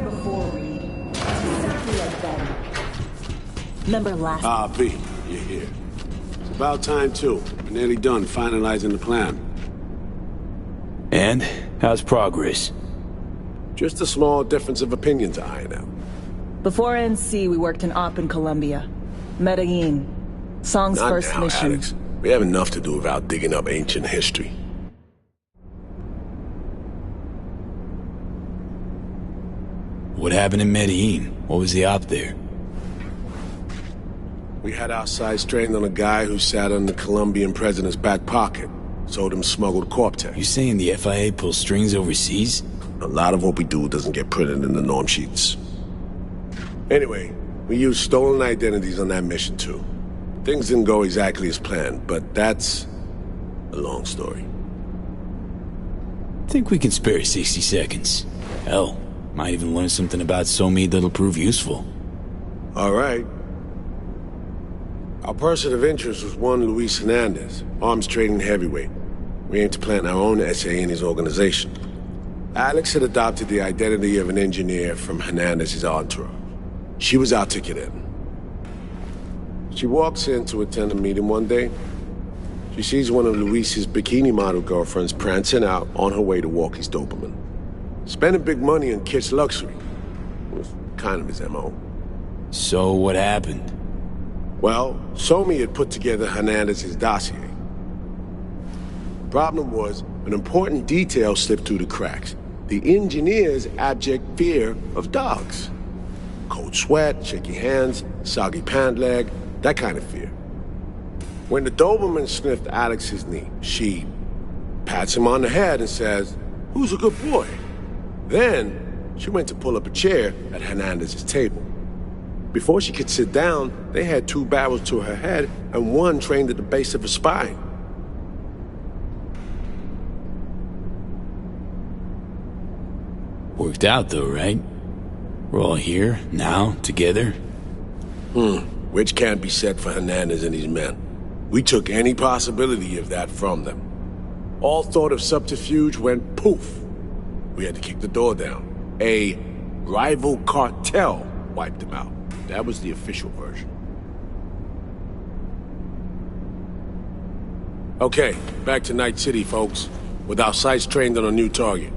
here before, Reed. It's exactly like that. Remember last... Ah, V, you're here. It's about time, too. We're nearly done finalizing the plan. And? How's progress? Just a small difference of opinion to iron out. Before NC, we worked in Op in Colombia. Medellin. Song's Not first now, mission. Alex. We have enough to do without digging up ancient history. What happened in Medellin? What was the op there? We had our sights trained on a guy who sat on the Colombian president's back pocket. Sold him smuggled corp tech. You saying the FIA pulls strings overseas? A lot of what we do doesn't get printed in the norm sheets. Anyway, we used stolen identities on that mission too. Things didn't go exactly as planned, but that's a long story. Think we can spare 60 seconds. Hell, might even learn something about Somi that'll prove useful. All right. Our person of interest was one Luis Hernandez, arms trading heavyweight. We aim to plant our own SA in his organization. Alex had adopted the identity of an engineer from Hernandez's entourage. She was our ticket in. She walks in to attend a meeting one day. She sees one of Luis's bikini model girlfriends prancing out on her way to walk his Doberman. Spending big money on kitsch luxury was kind of his MO. So what happened? Well, Somi had put together Hernandez's dossier. Problem was, an important detail slipped through the cracks. The engineer's abject fear of dogs. Cold sweat, shaky hands, soggy pant leg, that kind of fear. When the Doberman sniffed Alex's knee, she pats him on the head and says, "Who's a good boy?" Then, she went to pull up a chair at Hernandez's table. Before she could sit down, they had two barrels to her head and one trained at the base of her spine. Worked out though, right? We're all here, now, together. Which can't be said for Hernandez and his men. We took any possibility of that from them. All thought of subterfuge went poof. We had to kick the door down. A rival cartel wiped them out. That was the official version. Okay, back to Night City, folks. With our sights trained on a new target.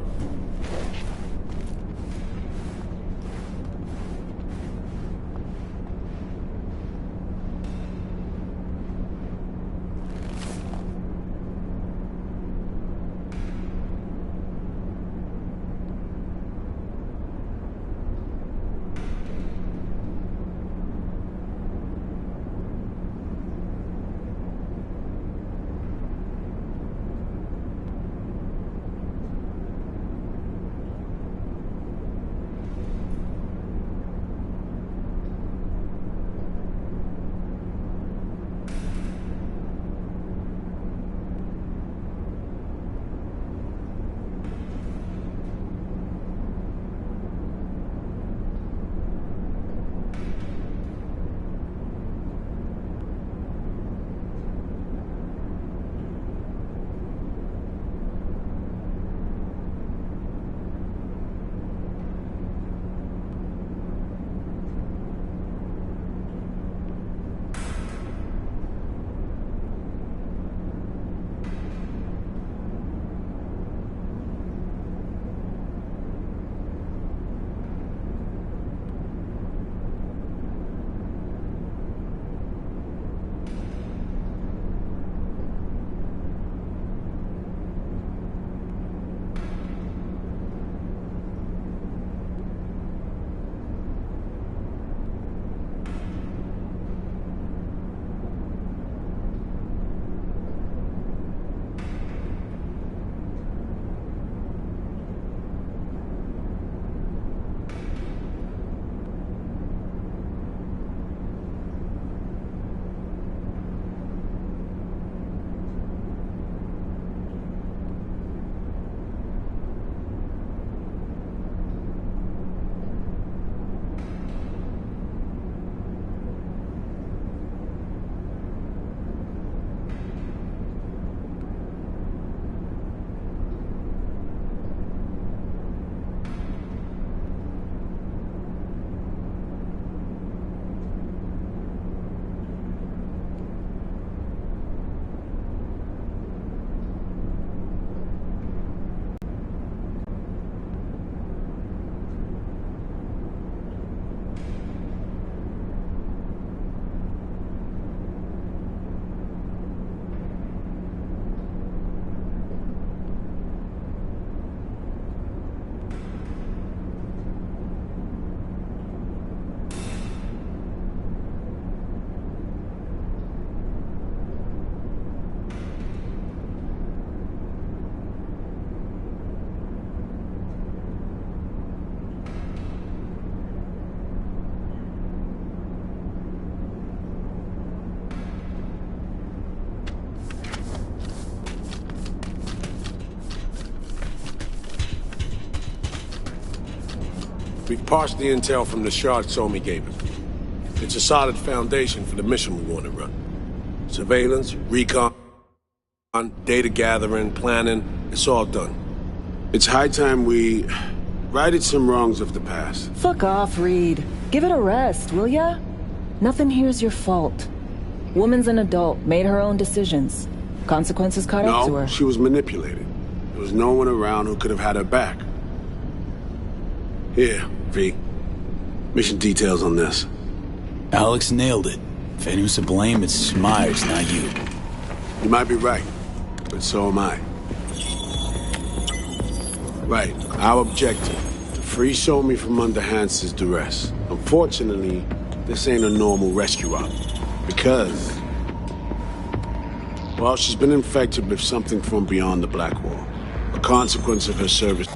We've parsed the intel from the shard Somi gave us. It's a solid foundation for the mission we want to run. Surveillance, recon, data gathering, planning, it's all done. It's high time we righted some wrongs of the past. Fuck off, Reed. Give it a rest, will ya? Nothing here's your fault. Woman's an adult, made her own decisions. Consequences caught up to her. No, she was manipulated. There was no one around who could have had her back. Here, V. Mission details on this. Alex nailed it. If anyone's to blame, it's Myers, not you. You might be right, but so am I. Right, our objective, to free Somi from under Hansen's duress. Unfortunately, this ain't a normal rescue op, because, well, she's been infected with something from beyond the Black Wall, a consequence of her service.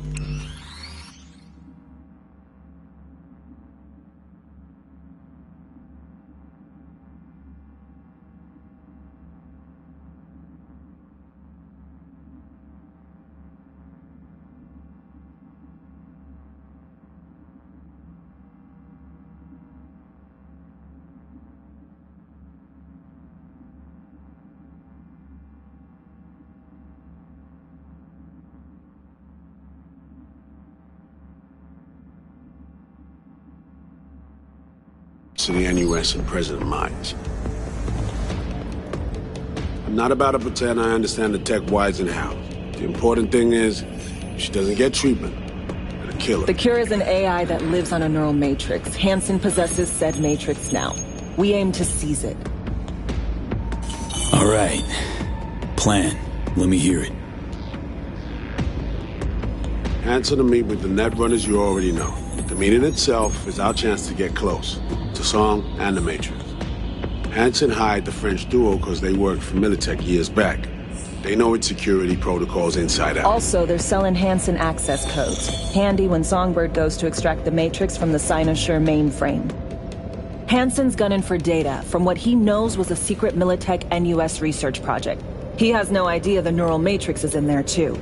To the NUS and President Myers. I'm not about to pretend I understand the tech whys and how. The important thing is, if she doesn't get treatment, it'll kill her. The cure is an AI that lives on a neural matrix. Hansen possesses said matrix now. We aim to seize it. All right. Plan. Let me hear it. Hansen to meet with the net runners you already know. The meeting itself is our chance to get close. To Song and the Matrix. Hansen hired the French duo because they worked for Militech years back. They know its security protocols inside out. Also, they're selling Hansen access codes. Handy when Songbird goes to extract the Matrix from the Cynosure mainframe. Hansen's gunning for data from what he knows was a secret Militech NUS research project. He has no idea the neural matrix is in there too.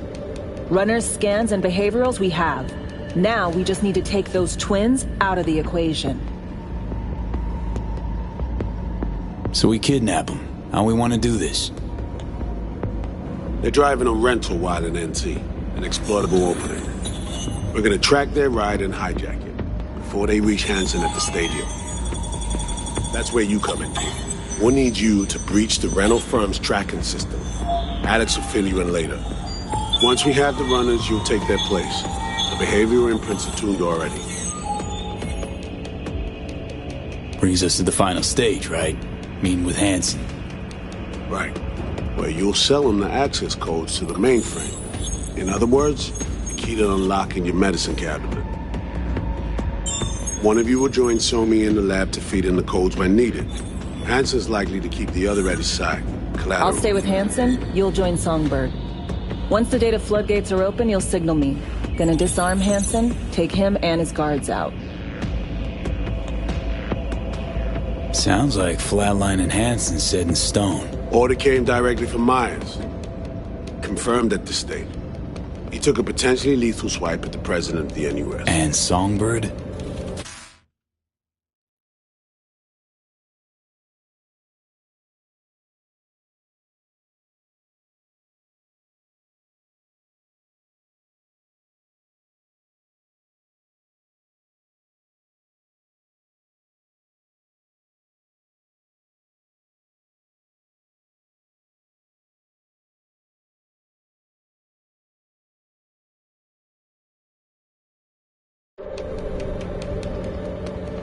Runners, scans, and behaviorals we have. Now we just need to take those twins out of the equation. So we kidnap them. How we want to do this? They're driving a rental while in NT, an exploitable opening. We're gonna track their ride and hijack it before they reach Hansen at the stadium. That's where you come in, Pete. We'll need you to breach the rental firm's tracking system. Alex will fill you in later. Once we have the runners, you'll take their place. The behavioral imprints are tuned already. Brings us to the final stage, right? Meeting with Hansen. Right. Where you'll sell them the access codes to the mainframe. In other words, the key to unlocking your medicine cabinet. One of you will join Somi in the lab to feed in the codes when needed. Hansen's likely to keep the other at his side. Collateral. I'll stay with Hansen, you'll join Songbird. Once the data floodgates are open, you'll signal me. Gonna disarm Hansen, take him and his guards out. Sounds like Flatline and Hansen set in stone. Order came directly from Myers. Confirmed at the state. He took a potentially lethal swipe at the president of the NUS. And Songbird?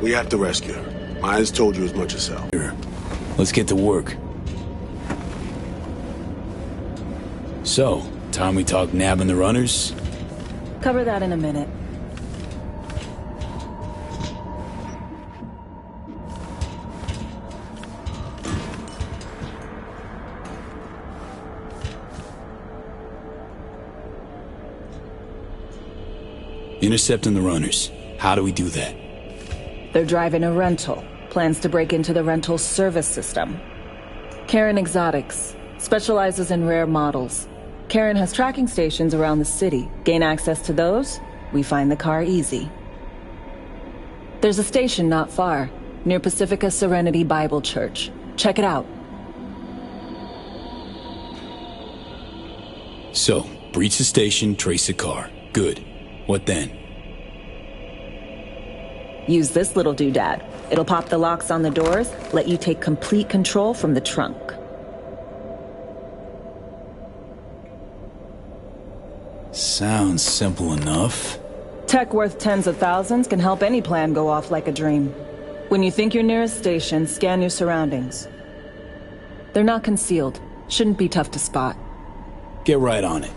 We have to rescue her. Myers told you as much herself. Sure. Let's get to work. So, time we talk nabbing the runners? Cover that in a minute. Intercepting the runners. How do we do that? They're driving a rental. Plans to break into the rental service system. Karen Exotics. Specializes in rare models. Karen has tracking stations around the city. Gain access to those, we find the car easy. There's a station not far, near Pacifica Serenity Bible Church. Check it out. So, breach the station, trace the car. Good. What then? Use this little doodad. It'll pop the locks on the doors, let you take complete control from the trunk. Sounds simple enough. Tech worth tens of thousands can help any plan go off like a dream. When you think you're near a station, scan your surroundings. They're not concealed. Shouldn't be tough to spot. Get right on it.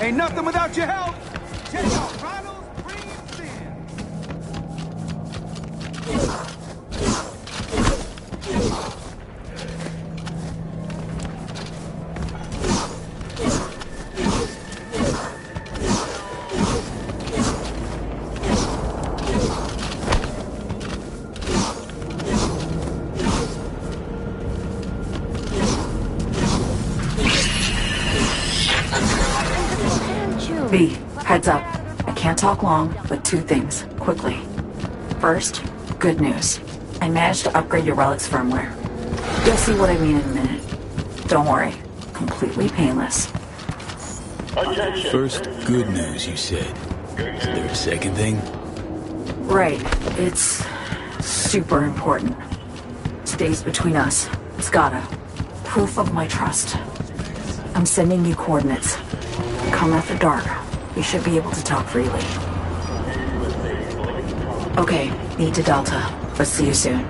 Ain't nothing without your help. Check out Ronald's Premium Sin. B, heads up. I can't talk long, but two things, quickly. First, good news. I managed to upgrade your relic's firmware. You'll see what I mean in a minute. Don't worry, completely painless. First, good news, you said. Is there a second thing? Right, it's super important. Stays between us. It's gotta. Proof of my trust. I'm sending you coordinates. Come after dark. We should be able to talk freely. Okay, need to Delta. Let's see you soon.